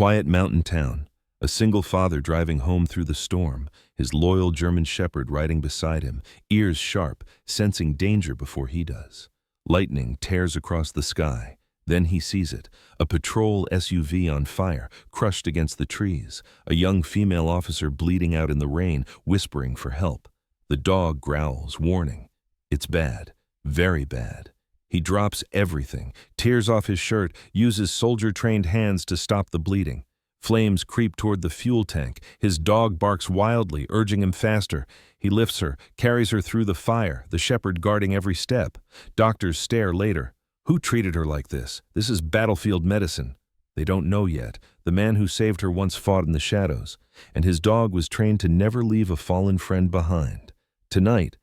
quiet mountain town, a single father driving home through the storm, his loyal German shepherd riding beside him, ears sharp, sensing danger before he does. Lightning tears across the sky. Then he sees it, a patrol SUV on fire, crushed against the trees, a young female officer bleeding out in the rain, whispering for help. The dog growls, warning. It's bad, very bad. He drops everything, tears off his shirt, uses soldier-trained hands to stop the bleeding. Flames creep toward the fuel tank. His dog barks wildly, urging him faster. He lifts her, carries her through the fire, the shepherd guarding every step. Doctors stare later. Who treated her like this? This is battlefield medicine. They don't know yet. The man who saved her once fought in the shadows, and his dog was trained to never leave a fallen friend behind. Tonight,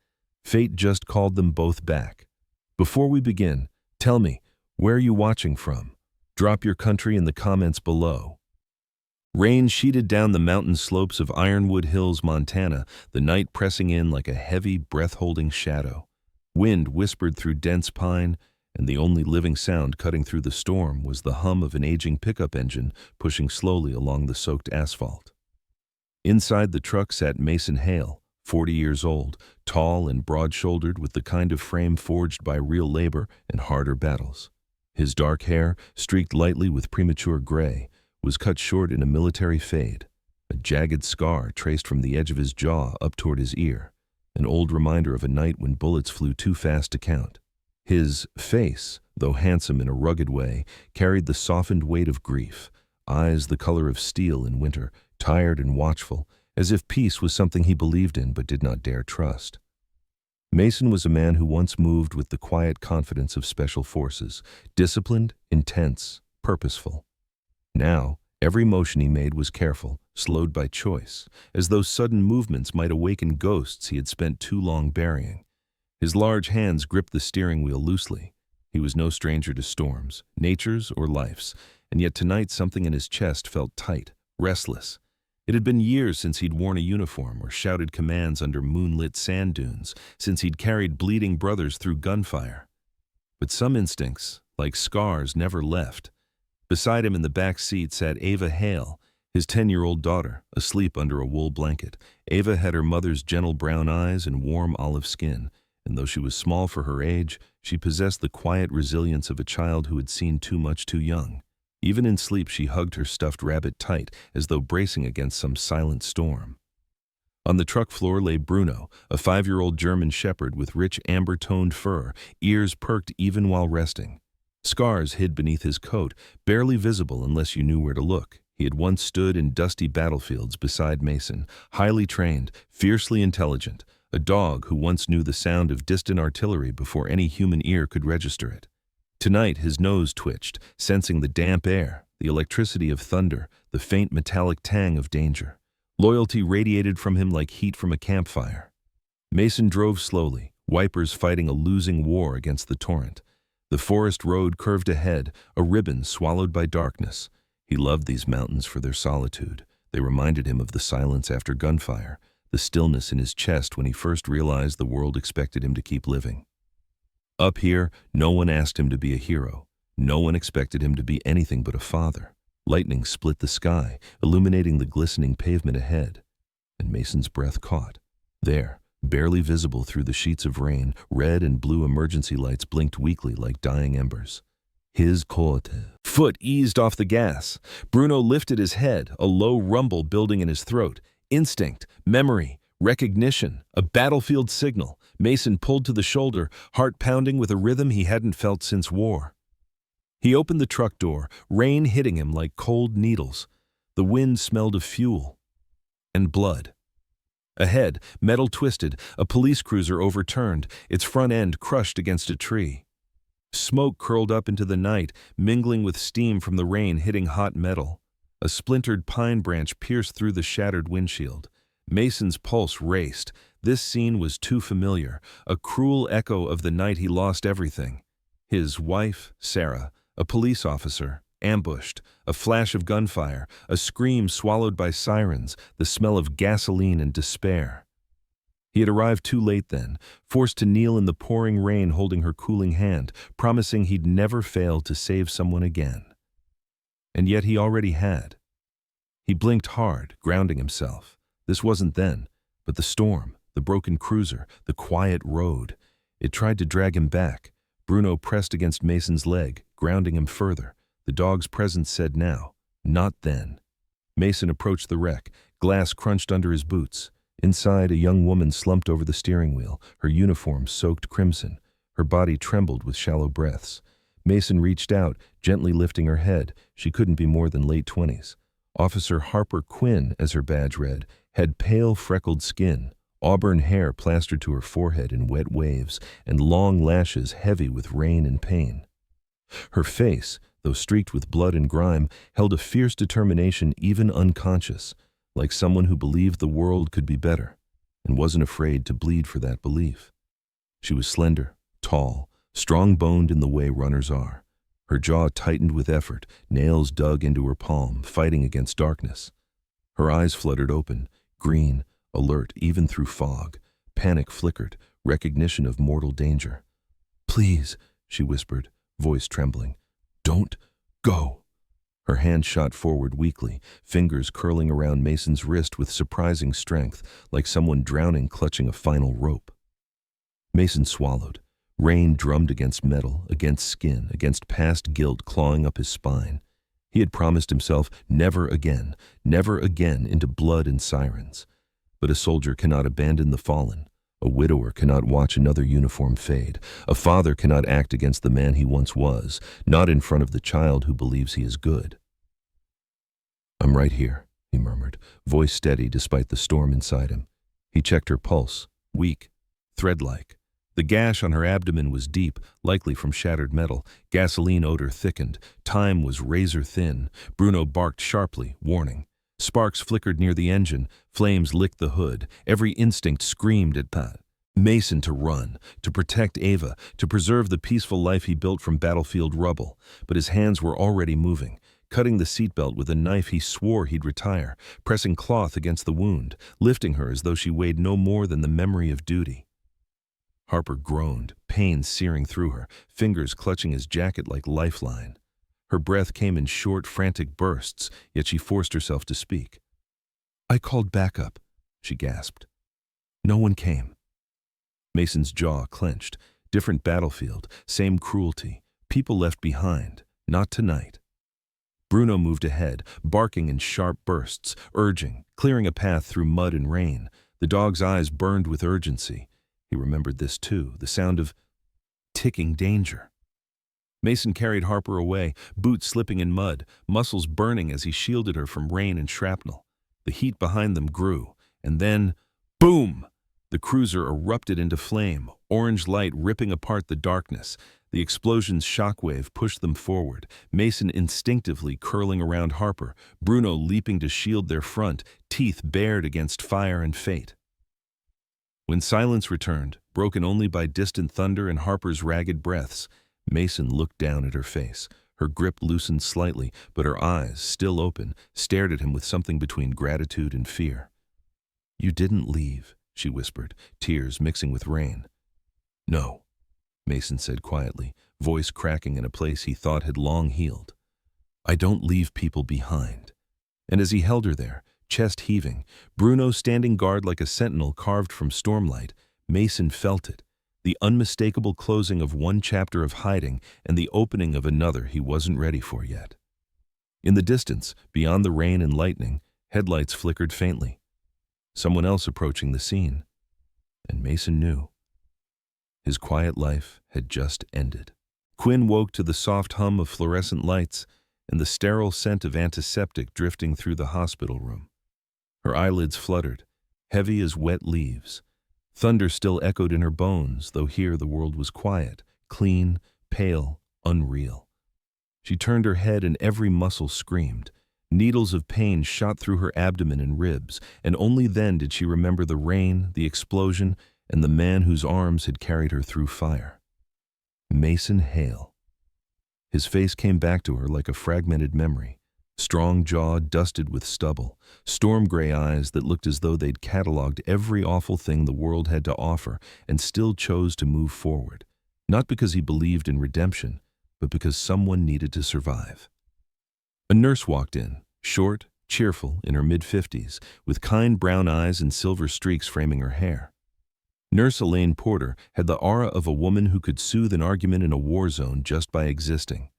fate just called them both back. Before we begin, tell me, where are you watching from? Drop your country in the comments below. Rain sheeted down the mountain slopes of Ironwood Hills, Montana, the night pressing in like a heavy, breath-holding shadow. Wind whispered through dense pine, and the only living sound cutting through the storm was the hum of an aging pickup engine pushing slowly along the soaked asphalt. Inside the truck sat Mason Hale, 40 years old, tall and broad-shouldered with the kind of frame forged by real labor and harder battles. His dark hair, streaked lightly with premature gray, was cut short in a military fade, a jagged scar traced from the edge of his jaw up toward his ear, an old reminder of a night when bullets flew too fast to count. His face, though handsome in a rugged way, carried the softened weight of grief, eyes the color of steel in winter, tired and watchful, as if peace was something he believed in but did not dare trust. Mason was a man who once moved with the quiet confidence of special forces, disciplined, intense, purposeful. Now, every motion he made was careful, slowed by choice, as though sudden movements might awaken ghosts he had spent too long burying. His large hands gripped the steering wheel loosely. He was no stranger to storms, nature's or life's, and yet tonight something in his chest felt tight, restless. It had been years since he'd worn a uniform or shouted commands under moonlit sand dunes, since he'd carried bleeding brothers through gunfire. But some instincts, like scars, never left. Beside him in the back seat sat Ava Hale, his 10-year-old daughter, asleep under a wool blanket. Ava had her mother's gentle brown eyes and warm olive skin, and though she was small for her age, she possessed the quiet resilience of a child who had seen too much too young. Even in sleep, she hugged her stuffed rabbit tight, as though bracing against some silent storm. On the truck floor lay Bruno, a 5-year-old German shepherd with rich amber-toned fur, ears perked even while resting. Scars hid beneath his coat, barely visible unless you knew where to look. He had once stood in dusty battlefields beside Mason, highly trained, fiercely intelligent, a dog who once knew the sound of distant artillery before any human ear could register it. Tonight his nose twitched, sensing the damp air, the electricity of thunder, the faint metallic tang of danger. Loyalty radiated from him like heat from a campfire. Mason drove slowly, wipers fighting a losing war against the torrent. The forest road curved ahead, a ribbon swallowed by darkness. He loved these mountains for their solitude. They reminded him of the silence after gunfire, the stillness in his chest when he first realized the world expected him to keep living. Up here, no one asked him to be a hero. No one expected him to be anything but a father. Lightning split the sky, illuminating the glistening pavement ahead. And Mason's breath caught. There, barely visible through the sheets of rain, red and blue emergency lights blinked weakly like dying embers. His foot eased off the gas. Bruno lifted his head, a low rumble building in his throat. Instinct, memory, recognition, a battlefield signal. Mason pulled to the shoulder, heart pounding with a rhythm he hadn't felt since war. He opened the truck door, rain hitting him like cold needles. The wind smelled of fuel and blood. Ahead, metal twisted, a police cruiser overturned, its front end crushed against a tree. Smoke curled up into the night, mingling with steam from the rain hitting hot metal. A splintered pine branch pierced through the shattered windshield. Mason's pulse raced. This scene was too familiar, a cruel echo of the night he lost everything. His wife, Sarah, a police officer, ambushed, a flash of gunfire, a scream swallowed by sirens, the smell of gasoline and despair. He had arrived too late then, forced to kneel in the pouring rain holding her cooling hand, promising he'd never fail to save someone again. And yet he already had. He blinked hard, grounding himself. This wasn't then, but the storm, the broken cruiser, the quiet road. It tried to drag him back. Bruno pressed against Mason's leg, grounding him further. The dog's presence said now, not then. Mason approached the wreck. Glass crunched under his boots. Inside, a young woman slumped over the steering wheel, her uniform soaked crimson. Her body trembled with shallow breaths. Mason reached out, gently lifting her head. She couldn't be more than late 20s. Officer Harper Quinn, as her badge read, had pale, freckled skin, auburn hair plastered to her forehead in wet waves, and long lashes heavy with rain and pain. Her face, though streaked with blood and grime, held a fierce determination even unconscious, like someone who believed the world could be better, and wasn't afraid to bleed for that belief. She was slender, tall, strong-boned in the way runners are. Her jaw tightened with effort, nails dug into her palm, fighting against darkness. Her eyes fluttered open, green, alert even through fog. Panic flickered, recognition of mortal danger. "Please," she whispered, voice trembling. "Don't go." Her hand shot forward weakly, fingers curling around Mason's wrist with surprising strength, like someone drowning clutching a final rope. Mason swallowed. Rain drummed against metal, against skin, against past guilt clawing up his spine. He had promised himself never again into blood and sirens. But a soldier cannot abandon the fallen. A widower cannot watch another uniform fade. A father cannot act against the man he once was, not in front of the child who believes he is good. "I'm right here," he murmured, voice steady despite the storm inside him. He checked her pulse, weak, thread-like. The gash on her abdomen was deep, likely from shattered metal. Gasoline odor thickened. Time was razor-thin. Bruno barked sharply, warning. Sparks flickered near the engine. Flames licked the hood. Every instinct screamed at Mason to run, to protect Ava, to preserve the peaceful life he built from battlefield rubble. But his hands were already moving, cutting the seatbelt with a knife he swore he'd retire, pressing cloth against the wound, lifting her as though she weighed no more than the memory of duty. Harper groaned, pain searing through her, fingers clutching his jacket like lifeline. Her breath came in short, frantic bursts, yet she forced herself to speak. "I called backup," she gasped. "No one came." Mason's jaw clenched. Different battlefield, same cruelty. People left behind, not tonight. Bruno moved ahead, barking in sharp bursts, urging, clearing a path through mud and rain. The dog's eyes burned with urgency. He remembered this too, the sound of ticking danger. Mason carried Harper away, boots slipping in mud, muscles burning as he shielded her from rain and shrapnel. The heat behind them grew, and then, boom! The cruiser erupted into flame, orange light ripping apart the darkness. The explosion's shockwave pushed them forward, Mason instinctively curling around Harper, Bruno leaping to shield their front, teeth bared against fire and fate. When silence returned, broken only by distant thunder and Harper's ragged breaths, Mason looked down at her face. Her grip loosened slightly, but her eyes, still open, stared at him with something between gratitude and fear. "You didn't leave," she whispered, tears mixing with rain. "No," Mason said quietly, voice cracking in a place he thought had long healed. "I don't leave people behind." And as he held her there, chest heaving, Bruno standing guard like a sentinel carved from stormlight, Mason felt it, the unmistakable closing of one chapter of hiding and the opening of another he wasn't ready for yet. In the distance, beyond the rain and lightning, headlights flickered faintly. Someone else approaching the scene. And Mason knew. His quiet life had just ended. Quinn woke to the soft hum of fluorescent lights and the sterile scent of antiseptic drifting through the hospital room. Her eyelids fluttered, heavy as wet leaves. Thunder still echoed in her bones, though here the world was quiet, clean, pale, unreal. She turned her head and every muscle screamed. Needles of pain shot through her abdomen and ribs, and only then did she remember the rain, the explosion, and the man whose arms had carried her through fire. Mason Hale. His face came back to her like a fragmented memory. Strong jaw dusted with stubble, storm-gray eyes that looked as though they'd cataloged every awful thing the world had to offer and still chose to move forward, not because he believed in redemption, but because someone needed to survive. A nurse walked in, short, cheerful, in her mid-50s, with kind brown eyes and silver streaks framing her hair. Nurse Elaine Porter had the aura of a woman who could soothe an argument in a war zone just by existing.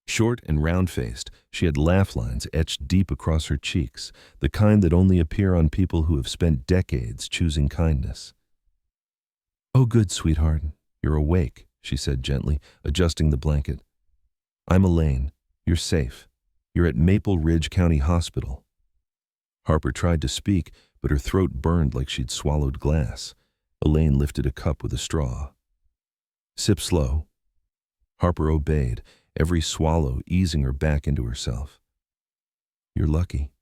Short and round-faced, she had laugh lines etched deep across her cheeks, the kind that only appear on people who have spent decades choosing kindness. "Oh, good, sweetheart. You're awake," she said gently, adjusting the blanket. "I'm Elaine. You're safe. You're at Maple Ridge County Hospital." Harper tried to speak, but her throat burned like she'd swallowed glass. Elaine lifted a cup with a straw. "Sip slow." Harper obeyed, every swallow easing her back into herself. "You're lucky,"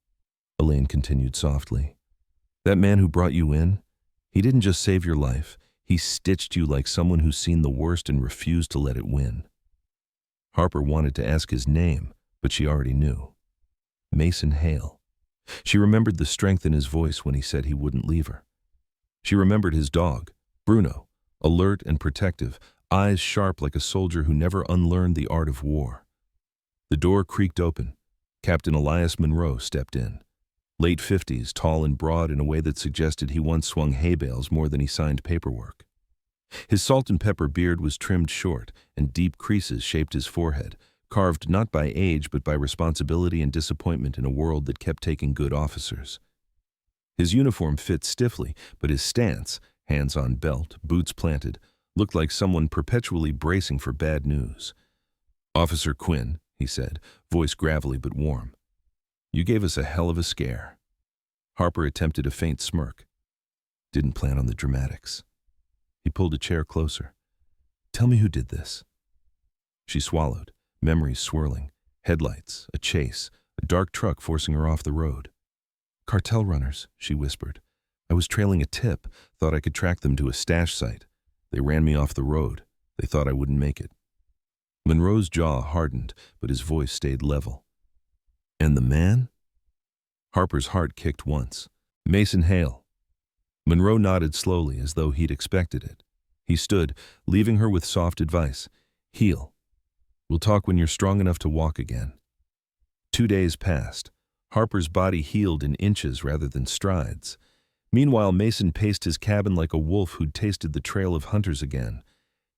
Elaine continued softly. "That man who brought you in, he didn't just save your life, he stitched you like someone who's seen the worst and refused to let it win." Harper wanted to ask his name, but she already knew. Mason Hale. She remembered the strength in his voice when he said he wouldn't leave her. She remembered his dog, Bruno, alert and protective, eyes sharp like a soldier who never unlearned the art of war. The door creaked open. Captain Elias Monroe stepped in. Late 50s, tall and broad in a way that suggested he once swung hay bales more than he signed paperwork. His salt and pepper beard was trimmed short, and deep creases shaped his forehead, carved not by age but by responsibility and disappointment in a world that kept taking good officers. His uniform fit stiffly, but his stance, hands on belt, boots planted, looked like someone perpetually bracing for bad news. "Officer Quinn," he said, voice gravelly but warm. "You gave us a hell of a scare." Harper attempted a faint smirk. "Didn't plan on the dramatics." He pulled a chair closer. "Tell me who did this." She swallowed, memories swirling. Headlights, a chase, a dark truck forcing her off the road. "Cartel runners," she whispered. "I was trailing a tip, thought I could track them to a stash site. They ran me off the road. They thought I wouldn't make it." Monroe's jaw hardened, but his voice stayed level. "And the man?" Harper's heart kicked once. "Mason Hale." Monroe nodded slowly, as though he'd expected it. He stood, leaving her with soft advice. "Heal. We'll talk when you're strong enough to walk again." 2 days passed. Harper's body healed in inches rather than strides. Meanwhile, Mason paced his cabin like a wolf who'd tasted the trail of hunters again.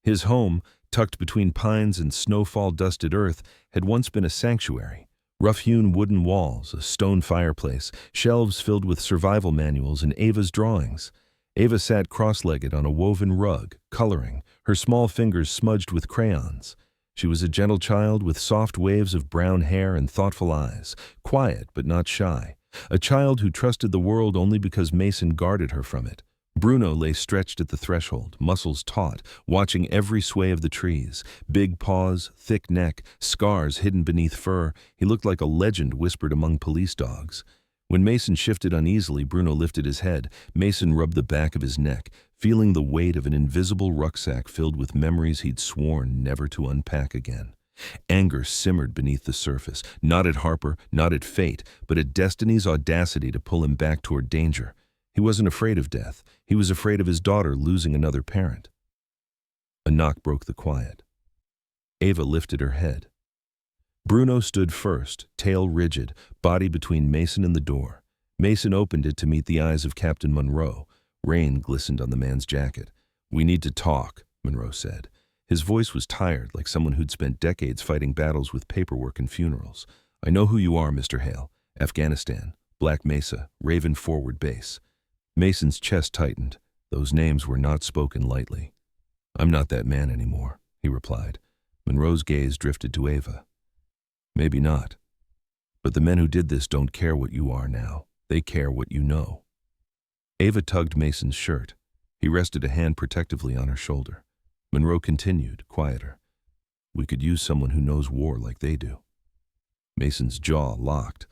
His home, tucked between pines and snowfall-dusted earth, had once been a sanctuary. Rough-hewn wooden walls, a stone fireplace, shelves filled with survival manuals and Ava's drawings. Ava sat cross-legged on a woven rug, coloring, her small fingers smudged with crayons. She was a gentle child with soft waves of brown hair and thoughtful eyes, quiet but not shy. A child who trusted the world only because Mason guarded her from it. Bruno lay stretched at the threshold, muscles taut, watching every sway of the trees. Big paws, thick neck, scars hidden beneath fur. He looked like a legend whispered among police dogs. When Mason shifted uneasily, Bruno lifted his head. Mason rubbed the back of his neck, feeling the weight of an invisible rucksack filled with memories he'd sworn never to unpack again. Anger simmered beneath the surface, not at Harper, not at fate, but at destiny's audacity to pull him back toward danger. He wasn't afraid of death. He was afraid of his daughter losing another parent. A knock broke the quiet. Ava lifted her head. Bruno stood first, tail rigid, body between Mason and the door. Mason opened it to meet the eyes of Captain Monroe. Rain glistened on the man's jacket. "We need to talk," Monroe said. His voice was tired, like someone who'd spent decades fighting battles with paperwork and funerals. "I know who you are, Mr. Hale. Afghanistan, Black Mesa, Raven Forward Base." Mason's chest tightened. Those names were not spoken lightly. "I'm not that man anymore," he replied. Monroe's gaze drifted to Ava. "Maybe not. But the men who did this don't care what you are now. They care what you know." Ava tugged Mason's shirt. He rested a hand protectively on her shoulder. Monroe continued, quieter. "We could use someone who knows war like they do." Mason's jaw locked.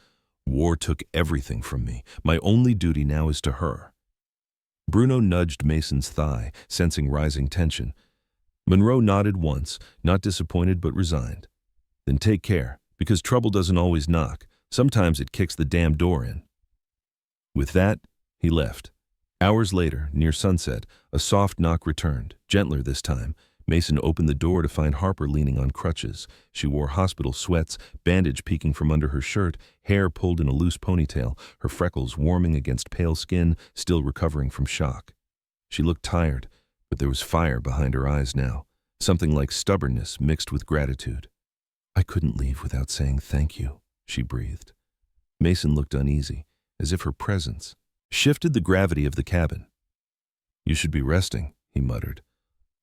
"War took everything from me. My only duty now is to her." Bruno nudged Mason's thigh, sensing rising tension. Monroe nodded once, not disappointed but resigned. "Then take care, because trouble doesn't always knock. Sometimes it kicks the damn door in." With that, he left. Hours later, near sunset, a soft knock returned, gentler this time. Mason opened the door to find Harper leaning on crutches. She wore hospital sweats, bandage peeking from under her shirt, hair pulled in a loose ponytail, her freckles warming against pale skin, still recovering from shock. She looked tired, but there was fire behind her eyes now, something like stubbornness mixed with gratitude. "I couldn't leave without saying thank you," she breathed. Mason looked uneasy, as if her presence shifted the gravity of the cabin. "You should be resting," he muttered.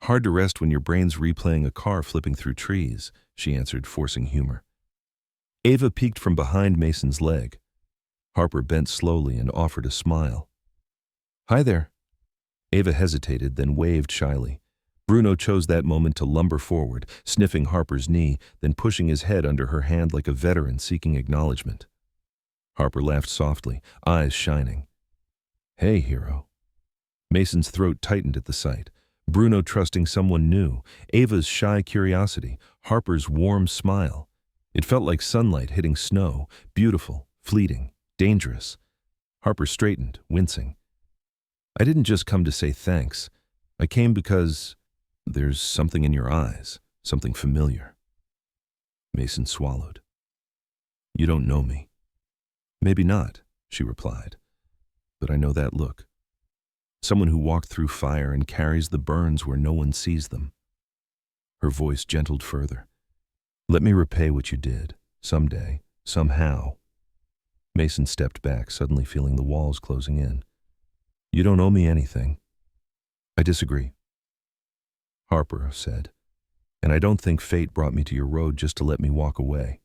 "Hard to rest when your brain's replaying a car flipping through trees," she answered, forcing humor. Ava peeked from behind Mason's leg. Harper bent slowly and offered a smile. "Hi there." Ava hesitated, then waved shyly. Bruno chose that moment to lumber forward, sniffing Harper's knee, then pushing his head under her hand like a veteran seeking acknowledgement. Harper laughed softly, eyes shining. "Hey, hero." Mason's throat tightened at the sight. Bruno trusting someone new, Ava's shy curiosity, Harper's warm smile. It felt like sunlight hitting snow, beautiful, fleeting, dangerous. Harper straightened, wincing. "I didn't just come to say thanks. I came because there's something in your eyes, something familiar." Mason swallowed. "You don't know me." "Maybe not," she replied. "But I know that look. Someone who walked through fire and carries the burns where no one sees them." Her voice gentled further. "Let me repay what you did, someday, somehow." Mason stepped back, suddenly feeling the walls closing in. "You don't owe me anything." "I disagree," Harper said, "and I don't think fate brought me to your road just to let me walk away."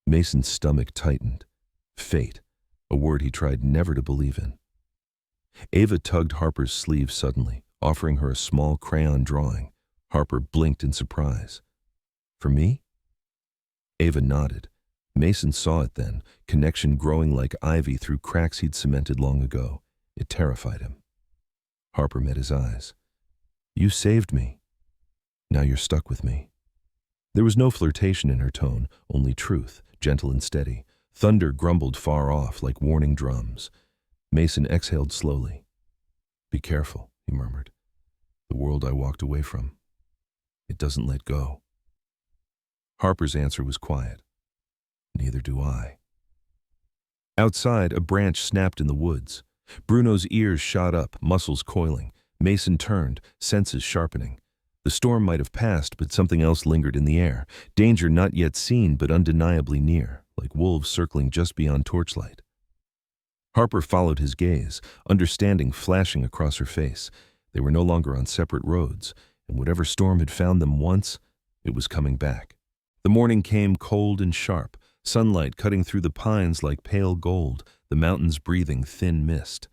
Mason's stomach tightened. Fate, a word he tried never to believe in. Ava tugged Harper's sleeve suddenly, offering her a small crayon drawing. Harper blinked in surprise. "For me?" Ava nodded. Mason saw it then, connection growing like ivy through cracks he'd cemented long ago. It terrified him. Harper met his eyes. "You saved me. Now you're stuck with me." There was no flirtation in her tone, only truth, gentle and steady. Thunder grumbled far off like warning drums. Mason exhaled slowly. "Be careful," he murmured. "The world I walked away from. It doesn't let go." Harper's answer was quiet. "Neither do I." Outside, a branch snapped in the woods. Bruno's ears shot up, muscles coiling. Mason turned, senses sharpening. The storm might have passed, but something else lingered in the air. Danger not yet seen, but undeniably near, like wolves circling just beyond torchlight. Harper followed his gaze, understanding flashing across her face. They were no longer on separate roads, and whatever storm had found them once, it was coming back. The morning came cold and sharp, sunlight cutting through the pines like pale gold, the mountains breathing thin mist.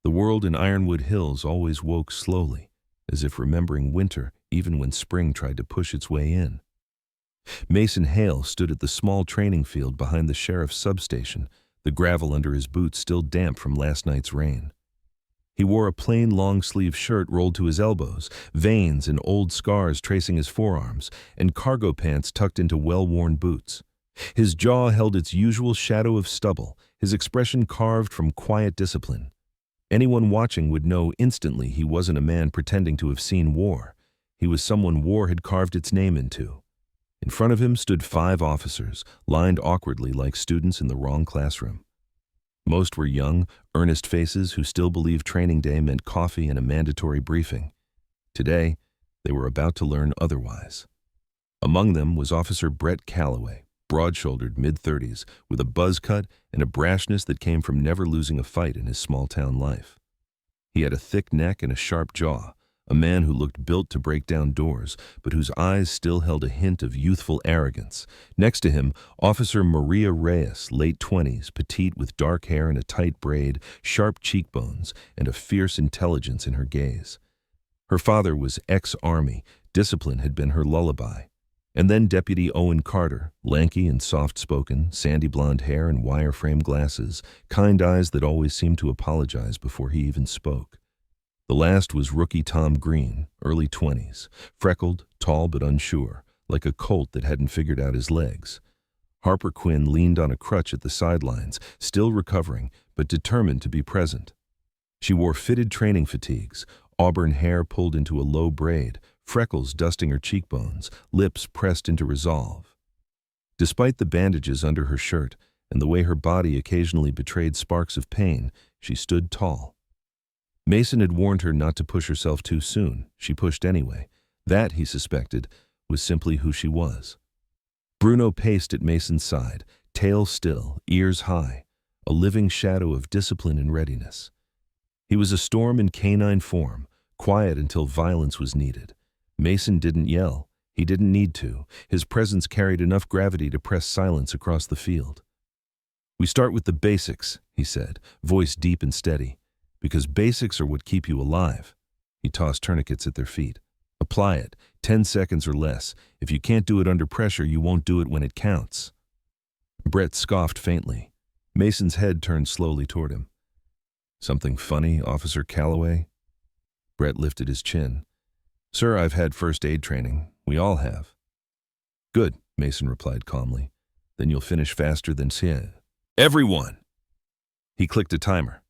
The world in Ironwood Hills always woke slowly, as if remembering winter even when spring tried to push its way in. Mason Hale stood at the small training field behind the sheriff's substation, the gravel under his boots still damp from last night's rain. He wore a plain long-sleeve shirt rolled to his elbows, veins and old scars tracing his forearms, and cargo pants tucked into well-worn boots. His jaw held its usual shadow of stubble, his expression carved from quiet discipline. Anyone watching would know instantly he wasn't a man pretending to have seen war. He was someone war had carved its name into. In front of him stood 5 officers, lined awkwardly like students in the wrong classroom. Most were young, earnest faces who still believed training day meant coffee and a mandatory briefing. Today, they were about to learn otherwise. Among them was Officer Brett Calloway, broad-shouldered, mid-30s, with a buzz cut and a brashness that came from never losing a fight in his small-town life. He had a thick neck and a sharp jaw, a man who looked built to break down doors, but whose eyes still held a hint of youthful arrogance. Next to him, Officer Maria Reyes, late 20s, petite with dark hair and a tight braid, sharp cheekbones, and a fierce intelligence in her gaze. Her father was ex-Army, discipline had been her lullaby. And then Deputy Owen Carter, lanky and soft-spoken, sandy blonde hair and wire-frame glasses, kind eyes that always seemed to apologize before he even spoke. The last was rookie Tom Green, early 20s, freckled, tall but unsure, like a colt that hadn't figured out his legs. Harper Quinn leaned on a crutch at the sidelines, still recovering, but determined to be present. She wore fitted training fatigues, auburn hair pulled into a low braid, freckles dusting her cheekbones, lips pressed into resolve. Despite the bandages under her shirt and the way her body occasionally betrayed sparks of pain, she stood tall. Mason had warned her not to push herself too soon. She pushed anyway. That, he suspected, was simply who she was. Bruno paced at Mason's side, tail still, ears high, a living shadow of discipline and readiness. He was a storm in canine form, quiet until violence was needed. Mason didn't yell. He didn't need to. His presence carried enough gravity to press silence across the field. "We start with the basics," he said, voice deep and steady, "because basics are what keep you alive." He tossed tourniquets at their feet. "Apply it, 10 seconds or less. If you can't do it under pressure, you won't do it when it counts." Brett scoffed faintly. Mason's head turned slowly toward him. "Something funny, Officer Calloway?" Brett lifted his chin. "Sir, I've had first aid training. We all have." "Good," Mason replied calmly. "Then you'll finish faster than Sia." "Everyone!" He clicked a timer.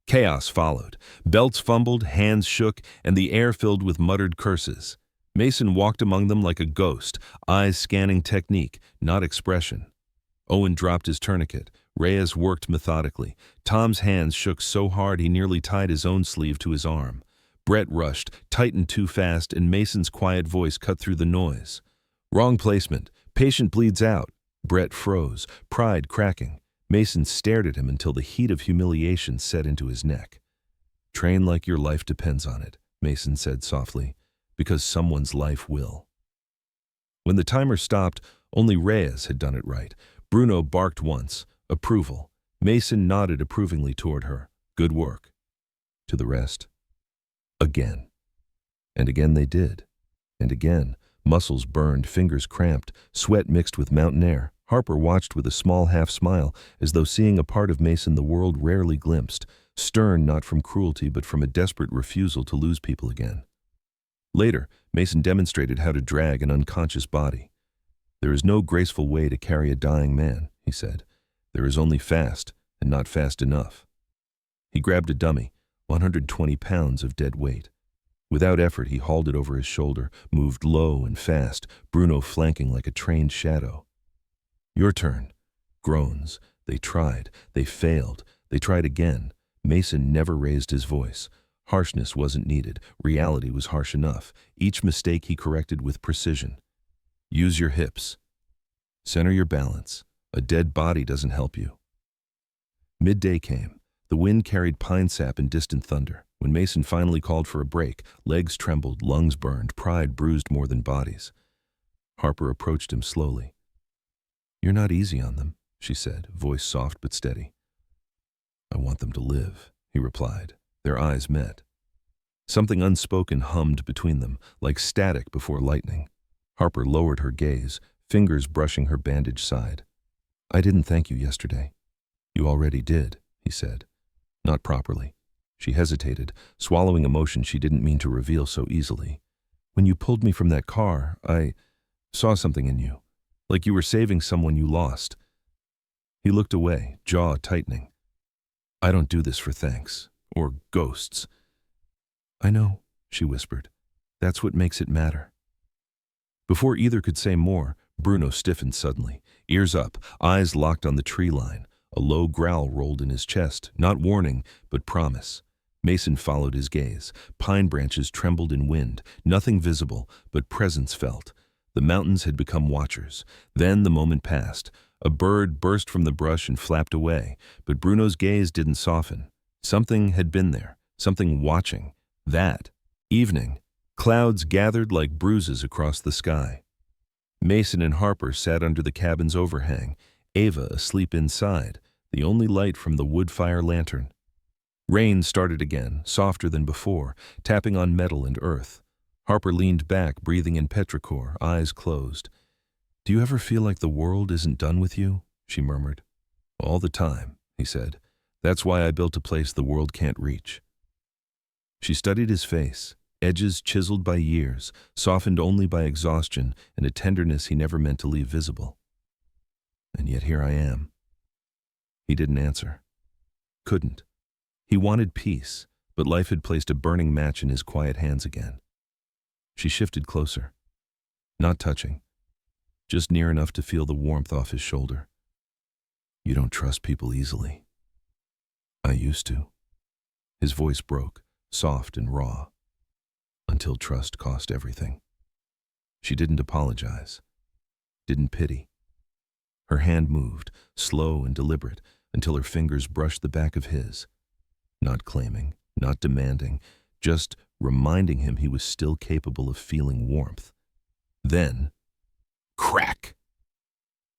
Chaos followed. Belts fumbled, hands shook, and the air filled with muttered curses. Mason walked among them like a ghost, eyes scanning technique, not expression. Owen dropped his tourniquet. Reyes worked methodically. Tom's hands shook so hard he nearly tied his own sleeve to his arm. Brett rushed, tightened too fast, and Mason's quiet voice cut through the noise. "Wrong placement. Patient bleeds out." Brett froze, pride cracking. Mason stared at him until the heat of humiliation set into his neck. "Train like your life depends on it," Mason said softly, "because someone's life will." When the timer stopped, only Reyes had done it right. Bruno barked once, approval. Mason nodded approvingly toward her. "Good work." To the rest. Again. And again they did. And again, muscles burned, fingers cramped, sweat mixed with mountain air. Harper watched with a small half-smile, as though seeing a part of Mason the world rarely glimpsed, stern not from cruelty but from a desperate refusal to lose people again. Later, Mason demonstrated how to drag an unconscious body. "There is no graceful way to carry a dying man," he said. "There is only fast, and not fast enough." He grabbed a dummy, 120 pounds of dead weight. Without effort, he hauled it over his shoulder, moved low and fast, Bruno flanking like a trained shadow. "Your turn." Groans. They tried. They failed. They tried again. Mason never raised his voice. Harshness wasn't needed. Reality was harsh enough. Each mistake he corrected with precision. "Use your hips. Center your balance. A dead body doesn't help you." Midday came. The wind carried pine sap and distant thunder. When Mason finally called for a break, legs trembled, lungs burned, pride bruised more than bodies. Harper approached him slowly. "You're not easy on them," she said, voice soft but steady. "I want them to live," he replied. Their eyes met. Something unspoken hummed between them, like static before lightning. Harper lowered her gaze, fingers brushing her bandaged side. "I didn't thank you yesterday." "You already did," he said. "Not properly." She hesitated, swallowing emotion she didn't mean to reveal so easily. "When you pulled me from that car, I saw something in you, like you were saving someone you lost." He looked away, jaw tightening. "I don't do this for thanks, or ghosts." "I know," she whispered. "That's what makes it matter." Before either could say more, Bruno stiffened suddenly, ears up, eyes locked on the tree line. A low growl rolled in his chest, not warning, but promise. Mason followed his gaze. Pine branches trembled in wind, nothing visible, but presence felt. The mountains had become watchers. Then the moment passed. A bird burst from the brush and flapped away, but Bruno's gaze didn't soften. Something had been there, something watching. That evening, clouds gathered like bruises across the sky. Mason and Harper sat under the cabin's overhang, Ava asleep inside, the only light from the wood fire lantern. Rain started again, softer than before, tapping on metal and earth. Harper leaned back, breathing in petrichor, eyes closed. "Do you ever feel like the world isn't done with you?" she murmured. "All the time," he said. "That's why I built a place the world can't reach." She studied his face, edges chiseled by years, softened only by exhaustion and a tenderness he never meant to leave visible. "And yet here I am." He didn't answer. Couldn't. He wanted peace, but life had placed a burning match in his quiet hands again. She shifted closer, not touching, just near enough to feel the warmth off his shoulder. You don't trust people easily. I used to. His voice broke, soft and raw, until trust cost everything. She didn't apologize, didn't pity. Her hand moved, slow and deliberate, until her fingers brushed the back of his. Not claiming, not demanding, just reminding him he was still capable of feeling warmth. Then, crack!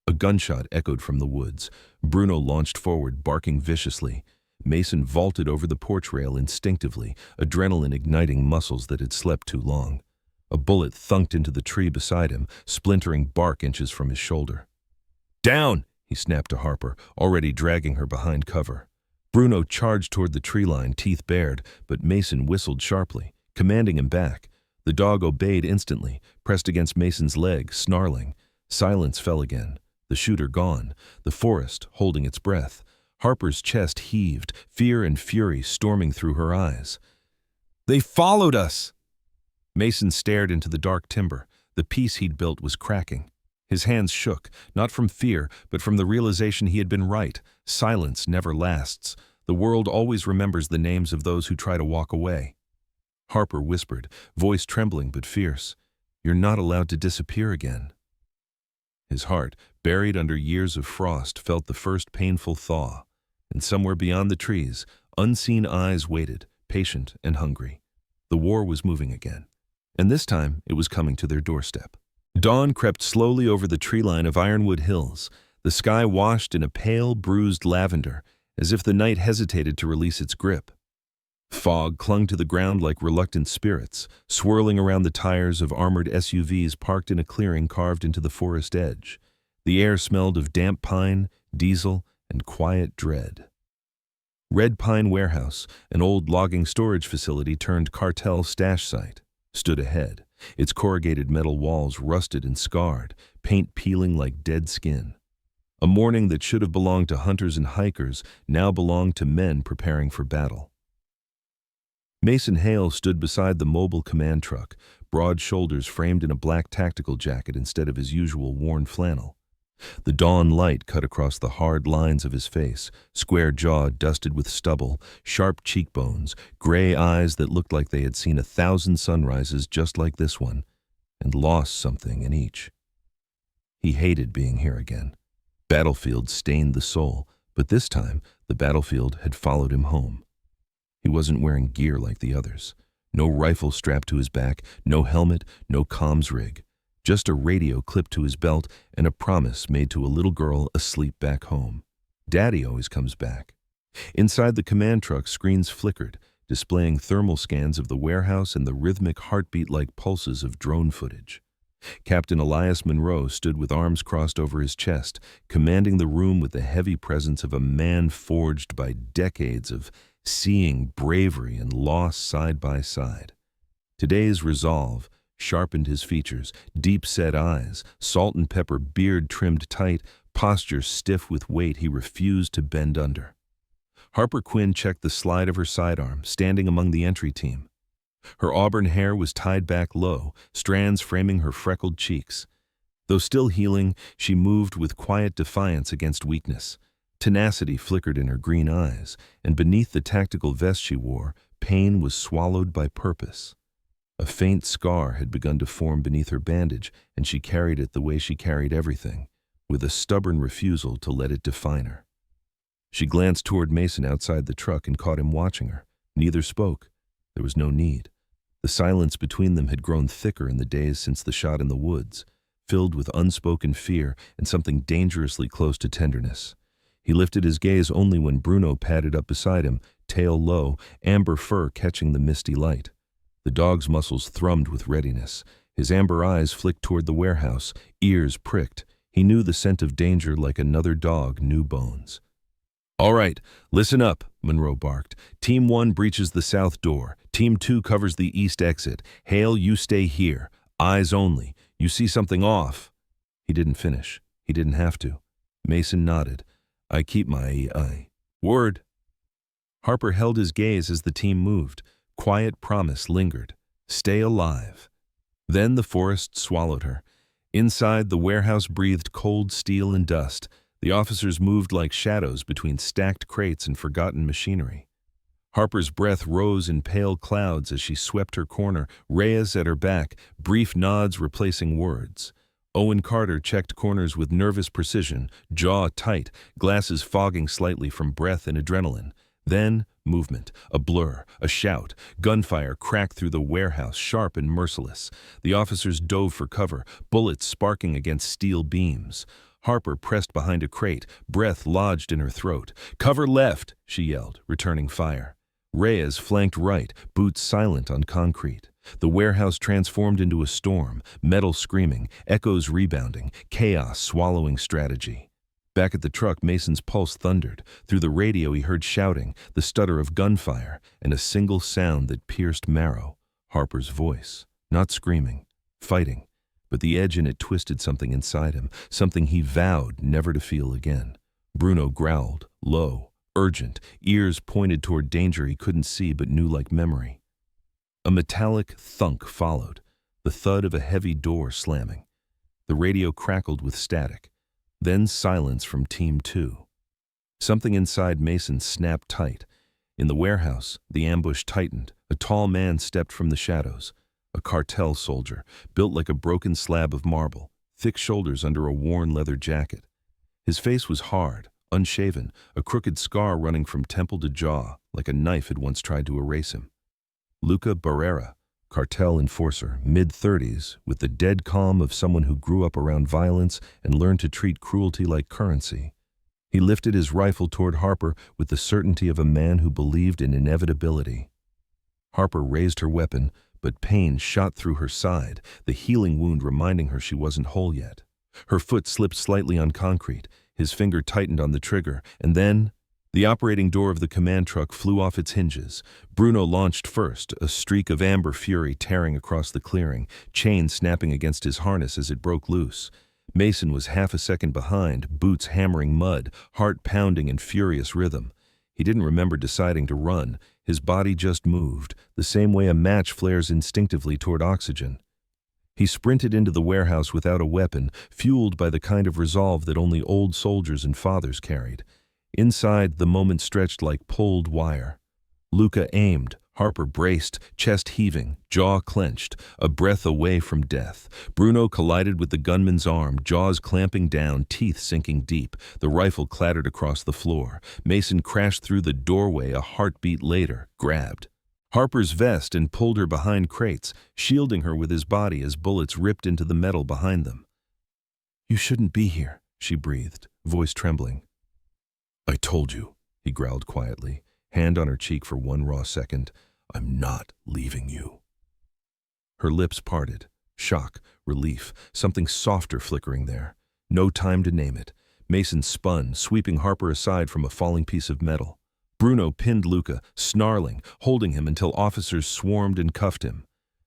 A gunshot echoed from the woods. Bruno launched forward, barking viciously. Mason vaulted over the porch rail instinctively, adrenaline igniting muscles that had slept too long. A bullet thunked into the tree beside him, splintering bark inches from his shoulder. Down! He snapped to Harper, already dragging her behind cover. Bruno charged toward the tree line, teeth bared, but Mason whistled sharply, commanding him back. The dog obeyed instantly, pressed against Mason's leg, snarling. Silence fell again, the shooter gone, the forest holding its breath. Harper's chest heaved, fear and fury storming through her eyes. They followed us! Mason stared into the dark timber. The piece he'd built was cracking. His hands shook, not from fear, but from the realization he had been right. Silence never lasts. The world always remembers the names of those who try to walk away. Harper whispered, voice trembling but fierce, "You're not allowed to disappear again." His heart, buried under years of frost, felt the first painful thaw. And somewhere beyond the trees, unseen eyes waited, patient and hungry. The war was moving again. And this time, it was coming to their doorstep. Dawn crept slowly over the tree line of Ironwood Hills, the sky washed in a pale, bruised lavender, as if the night hesitated to release its grip. Fog clung to the ground like reluctant spirits, swirling around the tires of armored SUVs parked in a clearing carved into the forest edge. The air smelled of damp pine, diesel, and quiet dread. Red Pine Warehouse, an old logging storage facility turned cartel stash site, stood ahead, its corrugated metal walls rusted and scarred, paint peeling like dead skin. A morning that should have belonged to hunters and hikers now belonged to men preparing for battle. Mason Hale stood beside the mobile command truck, broad shoulders framed in a black tactical jacket instead of his usual worn flannel. The dawn light cut across the hard lines of his face, square jaw dusted with stubble, sharp cheekbones, gray eyes that looked like they had seen 1,000 sunrises just like this one, and lost something in each. He hated being here again. Battlefield stained the soul, but this time the battlefield had followed him home. He wasn't wearing gear like the others. No rifle strapped to his back, no helmet, no comms rig. Just a radio clipped to his belt and a promise made to a little girl asleep back home. Daddy always comes back. Inside the command truck, screens flickered, displaying thermal scans of the warehouse and the rhythmic heartbeat-like pulses of drone footage. Captain Elias Monroe stood with arms crossed over his chest, commanding the room with the heavy presence of a man forged by decades of seeing bravery and loss side by side. Today's resolve sharpened his features, deep-set eyes, salt and pepper beard trimmed tight, posture stiff with weight he refused to bend under. Harper Quinn checked the slide of her sidearm, standing among the entry team. Her auburn hair was tied back low, strands framing her freckled cheeks. Though still healing, she moved with quiet defiance against weakness. Tenacity flickered in her green eyes, and beneath the tactical vest she wore, pain was swallowed by purpose. A faint scar had begun to form beneath her bandage, and she carried it the way she carried everything, with a stubborn refusal to let it define her. She glanced toward Mason outside the truck and caught him watching her. Neither spoke. There was no need. The silence between them had grown thicker in the days since the shot in the woods, filled with unspoken fear and something dangerously close to tenderness. He lifted his gaze only when Bruno padded up beside him, tail low, amber fur catching the misty light. The dog's muscles thrummed with readiness. His amber eyes flicked toward the warehouse, ears pricked. He knew the scent of danger like another dog knew bones. "All right, listen up," Monroe barked. "Team 1 breaches the south door. Team 2 covers the east exit. Hale, you stay here. Eyes only. You see something off." He didn't finish. He didn't have to. Mason nodded. "I keep my eye." "Word." Harper held his gaze as the team moved. Quiet promise lingered. Stay alive. Then the forest swallowed her. Inside, the warehouse breathed cold steel and dust. The officers moved like shadows between stacked crates and forgotten machinery. Harper's breath rose in pale clouds as she swept her corner, Reyes at her back, brief nods replacing words. Owen Carter checked corners with nervous precision, jaw tight, glasses fogging slightly from breath and adrenaline. Then, movement, a blur, a shout. Gunfire cracked through the warehouse, sharp and merciless. The officers dove for cover, bullets sparking against steel beams. Harper pressed behind a crate, breath lodged in her throat. "Cover left," she yelled, returning fire. Reyes flanked right, boots silent on concrete. The warehouse transformed into a storm, metal screaming, echoes rebounding, chaos swallowing strategy. Back at the truck, Mason's pulse thundered. Through the radio he heard shouting, the stutter of gunfire, and a single sound that pierced marrow. Harper's voice. Not screaming, fighting, but the edge in it twisted something inside him, something he vowed never to feel again. Bruno growled, low, urgent, ears pointed toward danger he couldn't see but knew like memory. A metallic thunk followed, the thud of a heavy door slamming. The radio crackled with static. Then silence from Team 2. Something inside Mason snapped tight. In the warehouse, the ambush tightened. A tall man stepped from the shadows. A cartel soldier, built like a broken slab of marble, thick shoulders under a worn leather jacket. His face was hard, unshaven, a crooked scar running from temple to jaw, like a knife had once tried to erase him. Luca Barrera, cartel enforcer, mid-30s, with the dead calm of someone who grew up around violence and learned to treat cruelty like currency. He lifted his rifle toward Harper with the certainty of a man who believed in inevitability. Harper raised her weapon, but pain shot through her side, the healing wound reminding her she wasn't whole yet. Her foot slipped slightly on concrete, his finger tightened on the trigger, and then the operating door of the command truck flew off its hinges. Bruno launched first, a streak of amber fury tearing across the clearing, chain snapping against his harness as it broke loose. Mason was half a second behind, boots hammering mud, heart pounding in furious rhythm. He didn't remember deciding to run. His body just moved, the same way a match flares instinctively toward oxygen. He sprinted into the warehouse without a weapon, fueled by the kind of resolve that only old soldiers and fathers carried. Inside, the moment stretched like pulled wire. Luca aimed, Harper braced, chest heaving, jaw clenched, a breath away from death. Bruno collided with the gunman's arm, jaws clamping down, teeth sinking deep. The rifle clattered across the floor. Mason crashed through the doorway a heartbeat later, grabbed Harper's vest and pulled her behind crates, shielding her with his body as bullets ripped into the metal behind them. "You shouldn't be here," she breathed, voice trembling. "I told you," he growled quietly, hand on her cheek for one raw second. "I'm not leaving you." Her lips parted. Shock, relief, something softer flickering there. No time to name it. Mason spun, sweeping Harper aside from a falling piece of metal. Bruno pinned Luca, snarling, holding him until officers swarmed and cuffed him.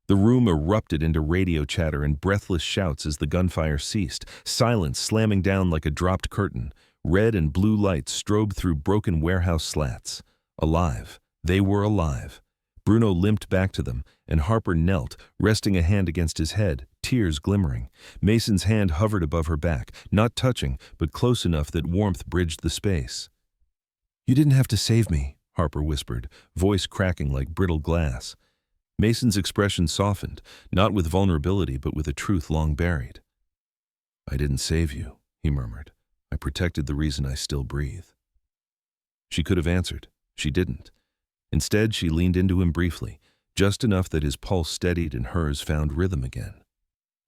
The room erupted into radio chatter and breathless shouts as the gunfire ceased, silence slamming down like a dropped curtain. Red and blue lights strobed through broken warehouse slats. Alive. They were alive. Bruno limped back to them, and Harper knelt, resting a hand against his head, tears glimmering. Mason's hand hovered above her back, not touching, but close enough that warmth bridged the space. "You didn't have to save me," Harper whispered, voice cracking like brittle glass. Mason's expression softened, not with vulnerability but with a truth long buried. "I didn't save you," he murmured. "I protected the reason I still breathe." She could have answered. She didn't. Instead, she leaned into him briefly, just enough that his pulse steadied and hers found rhythm again.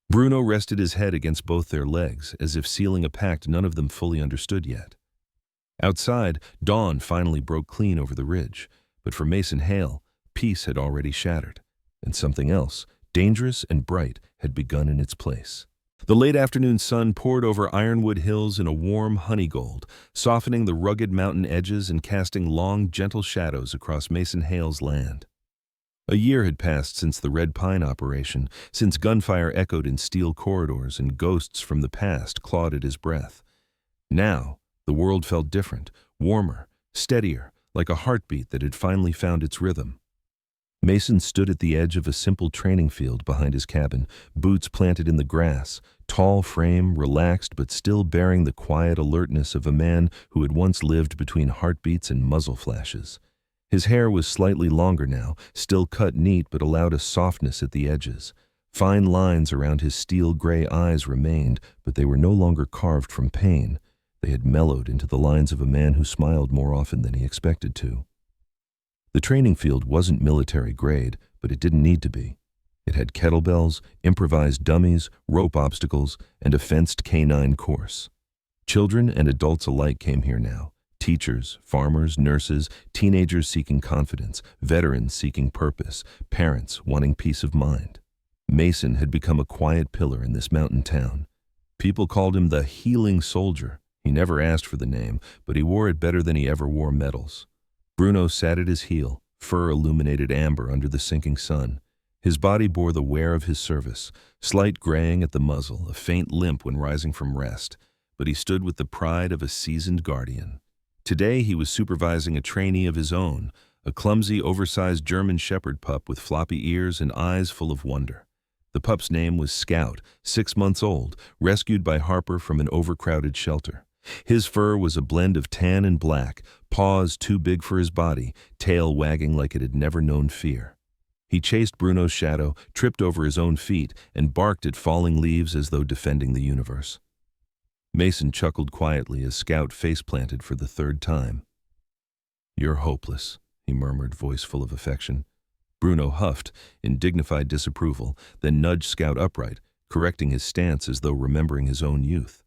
Bruno rested his head against both their legs, as if sealing a pact none of them fully understood yet. Outside, dawn finally broke clean over the ridge, but for Mason Hale, peace had already shattered, and something else, dangerous and bright, had begun in its place. The late afternoon sun poured over Ironwood Hills in a warm honey gold, softening the rugged mountain edges and casting long, gentle shadows across Mason Hale's land. A year had passed since the Red Pine operation, since gunfire echoed in steel corridors and ghosts from the past clawed at his breath. Now, the world felt different, warmer, steadier, like a heartbeat that had finally found its rhythm. Mason stood at the edge of a simple training field behind his cabin, boots planted in the grass, tall frame, relaxed but still bearing the quiet alertness of a man who had once lived between heartbeats and muzzle flashes. His hair was slightly longer now, still cut neat but allowed a softness at the edges. Fine lines around his steel-gray eyes remained, but they were no longer carved from pain. They had mellowed into the lines of a man who smiled more often than he expected to. The training field wasn't military grade, but it didn't need to be. It had kettlebells, improvised dummies, rope obstacles, and a fenced canine course. Children and adults alike came here now. Teachers, farmers, nurses, teenagers seeking confidence, veterans seeking purpose, parents wanting peace of mind. Mason had become a quiet pillar in this mountain town. People called him the healing soldier. He never asked for the name, but he wore it better than he ever wore medals. Bruno sat at his heel, fur illuminated amber under the sinking sun. His body bore the wear of his service, slight graying at the muzzle, a faint limp when rising from rest, but he stood with the pride of a seasoned guardian. Today he was supervising a trainee of his own, a clumsy, oversized German shepherd pup with floppy ears and eyes full of wonder. The pup's name was Scout, 6 months old, rescued by Harper from an overcrowded shelter. His fur was a blend of tan and black, paws too big for his body, tail wagging like it had never known fear. He chased Bruno's shadow, tripped over his own feet, and barked at falling leaves as though defending the universe. Mason chuckled quietly as Scout face-planted for the 3rd time. "You're hopeless," he murmured, voice full of affection. Bruno huffed in dignified disapproval, then nudged Scout upright, correcting his stance as though remembering his own youth.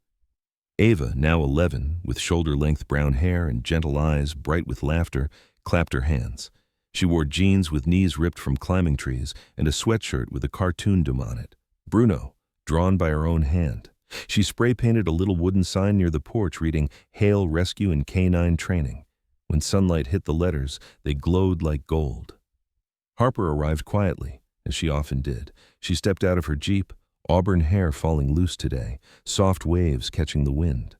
Ava, now 11, with shoulder-length brown hair and gentle eyes bright with laughter, clapped her hands. She wore jeans with knees ripped from climbing trees and a sweatshirt with a cartoon dome on it. Bruno, drawn by her own hand. She spray-painted a little wooden sign near the porch reading, "Hail Rescue and Canine Training." When sunlight hit the letters, they glowed like gold. Harper arrived quietly, as she often did. She stepped out of her Jeep, auburn hair falling loose today, soft waves catching the wind.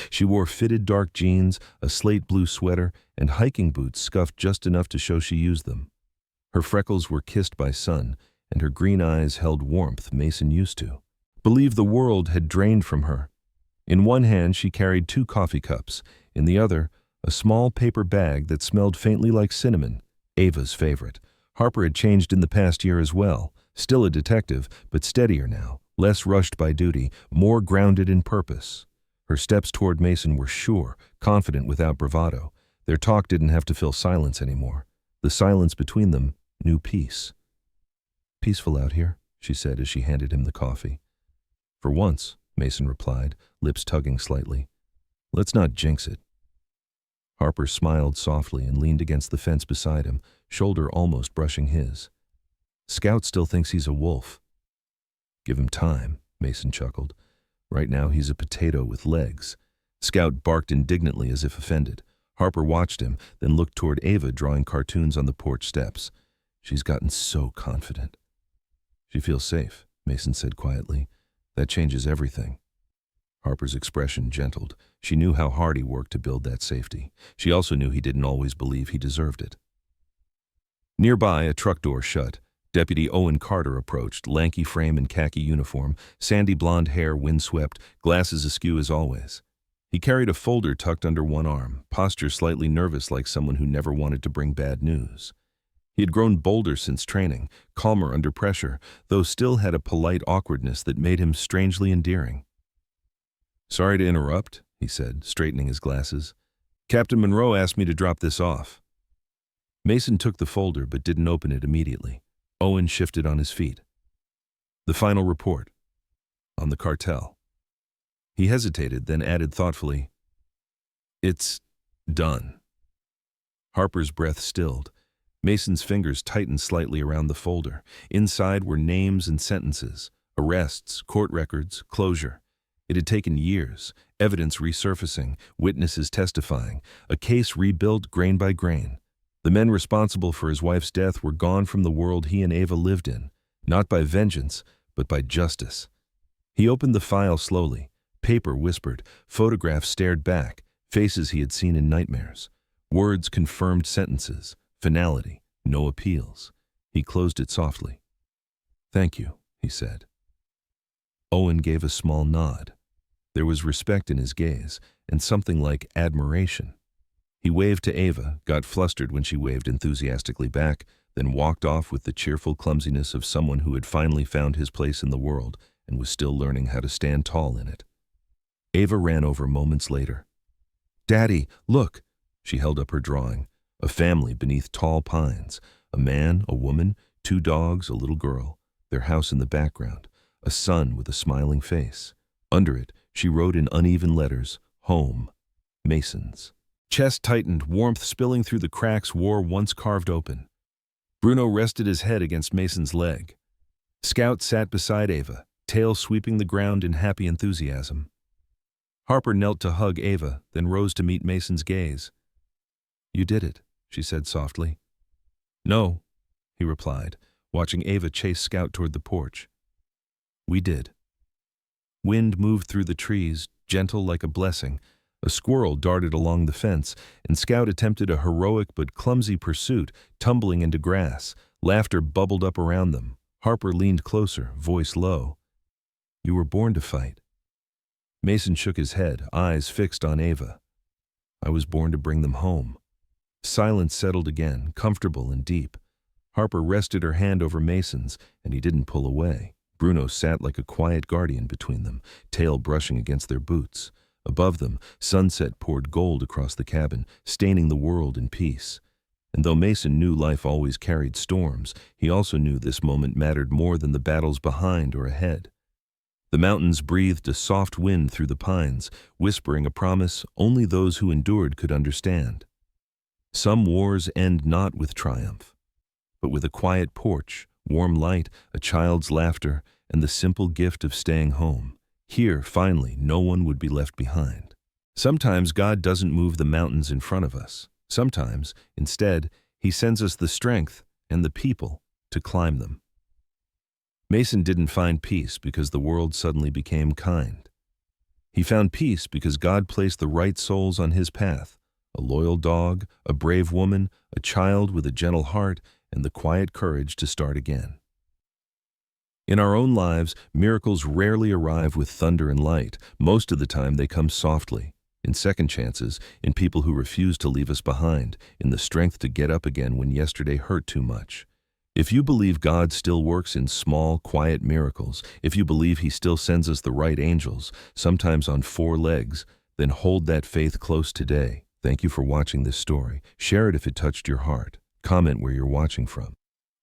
She wore fitted dark jeans, a slate blue sweater, and hiking boots scuffed just enough to show she used them. Her freckles were kissed by sun, and her green eyes held warmth Mason used to. Believe the world had drained from her. In one hand she carried 2 coffee cups, in the other, a small paper bag that smelled faintly like cinnamon, Ava's favorite. Harper had changed in the past year as well. Still a detective, but steadier now, less rushed by duty, more grounded in purpose. Her steps toward Mason were sure, confident without bravado. Their talk didn't have to fill silence anymore. The silence between them knew peace. "Peaceful out here," she said as she handed him the coffee. "For once," Mason replied, lips tugging slightly. "Let's not jinx it." Harper smiled softly and leaned against the fence beside him, shoulder almost brushing his. "Scout still thinks he's a wolf." "Give him time," Mason chuckled. "Right now he's a potato with legs." Scout barked indignantly as if offended. Harper watched him, then looked toward Ava drawing cartoons on the porch steps. "She's gotten so confident." "She feels safe," Mason said quietly. "That changes everything." Harper's expression gentled. She knew how hard he worked to build that safety. She also knew he didn't always believe he deserved it. Nearby, a truck door shut. Deputy Owen Carter approached, lanky frame and khaki uniform, sandy blonde hair windswept, glasses askew as always. He carried a folder tucked under one arm, posture slightly nervous like someone who never wanted to bring bad news. He had grown bolder since training, calmer under pressure, though still had a polite awkwardness that made him strangely endearing. "Sorry to interrupt," he said, straightening his glasses. "Captain Monroe asked me to drop this off." Mason took the folder but didn't open it immediately. Owen shifted on his feet. "The final report. On the cartel." He hesitated, then added thoughtfully, "It's done." Harper's breath stilled. Mason's fingers tightened slightly around the folder. Inside were names and sentences, arrests, court records, closure. It had taken years, evidence resurfacing, witnesses testifying, a case rebuilt grain by grain. The men responsible for his wife's death were gone from the world he and Ava lived in, not by vengeance, but by justice. He opened the file slowly. Paper whispered, photographs stared back, faces he had seen in nightmares. Words confirmed sentences, finality, no appeals. He closed it softly. "Thank you," he said. Owen gave a small nod. There was respect in his gaze, and something like admiration. He waved to Ava, got flustered when she waved enthusiastically back, then walked off with the cheerful clumsiness of someone who had finally found his place in the world and was still learning how to stand tall in it. Ava ran over moments later. "Daddy, look!" She held up her drawing. A family beneath tall pines. A man, a woman, 2 dogs, a little girl. Their house in the background. A son with a smiling face. Under it, she wrote in uneven letters, "Home. Masons." Chest tightened, warmth spilling through the cracks war once carved open. Bruno rested his head against Mason's leg. Scout sat beside Ava, tail sweeping the ground in happy enthusiasm. Harper knelt to hug Ava, then rose to meet Mason's gaze. "You did it," she said softly. "No," he replied, watching Ava chase Scout toward the porch. "We did." Wind moved through the trees, gentle like a blessing. A squirrel darted along the fence, and Scout attempted a heroic but clumsy pursuit, tumbling into grass. Laughter bubbled up around them. Harper leaned closer, voice low. "You were born to fight." Mason shook his head, eyes fixed on Ava. "I was born to bring them home." Silence settled again, comfortable and deep. Harper rested her hand over Mason's, and he didn't pull away. Bruno sat like a quiet guardian between them, tail brushing against their boots. Above them, sunset poured gold across the cabin, staining the world in peace. And though Mason knew life always carried storms, he also knew this moment mattered more than the battles behind or ahead. The mountains breathed a soft wind through the pines, whispering a promise only those who endured could understand. Some wars end not with triumph, but with a quiet porch, warm light, a child's laughter, and the simple gift of staying home. Here, finally, no one would be left behind. Sometimes God doesn't move the mountains in front of us. Sometimes, instead, He sends us the strength and the people to climb them. Mason didn't find peace because the world suddenly became kind. He found peace because God placed the right souls on his path, a loyal dog, a brave woman, a child with a gentle heart, and the quiet courage to start again. In our own lives, miracles rarely arrive with thunder and light. Most of the time they come softly, in second chances, in people who refuse to leave us behind, in the strength to get up again when yesterday hurt too much. If you believe God still works in small, quiet miracles, if you believe He still sends us the right angels, sometimes on 4 legs, then hold that faith close today. Thank you for watching this story. Share it if it touched your heart. Comment where you're watching from.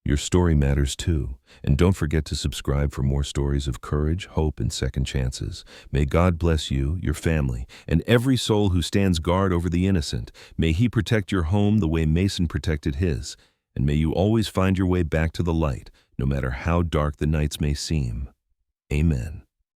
Your story matters too, and don't forget to subscribe for more stories of courage, hope, and second chances. May God bless you, your family, and every soul who stands guard over the innocent. May He protect your home the way Mason protected his, and may you always find your way back to the light, no matter how dark the nights may seem. Amen.